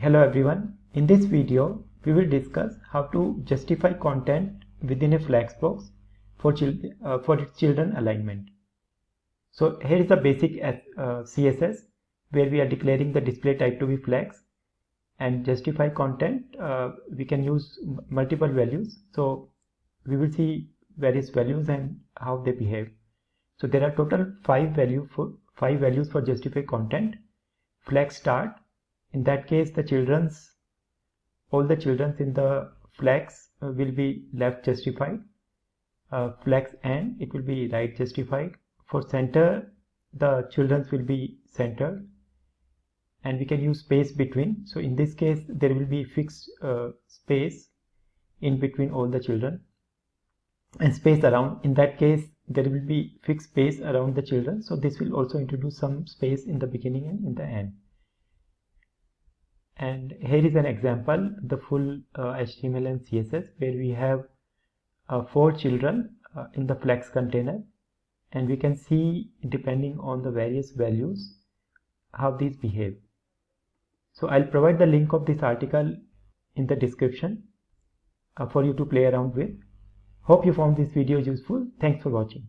Hello everyone. In this video, we will discuss how to justify content within a flexbox for its children alignment. So here is the basic CSS where we are declaring the display type to be flex, and justify content. We can use multiple values. So we will see various values and how they behave. So there are total five values for justify content. Flex start. In that case, all the children in the flex will be left justified. Flex end, it will be right justified. For center, the children will be centered, and we can use space between. So in this case, there will be fixed space in between all the children, and space around. In that case, there will be fixed space around the children. So this will also introduce some space in the beginning and in the end. And here is an example, the full HTML and CSS, where we have 4 children in the flex container, and we can see depending on the various values how these behave. So I'll provide the link of this article in the description for you to play around with. Hope you found this video useful. Thanks for watching.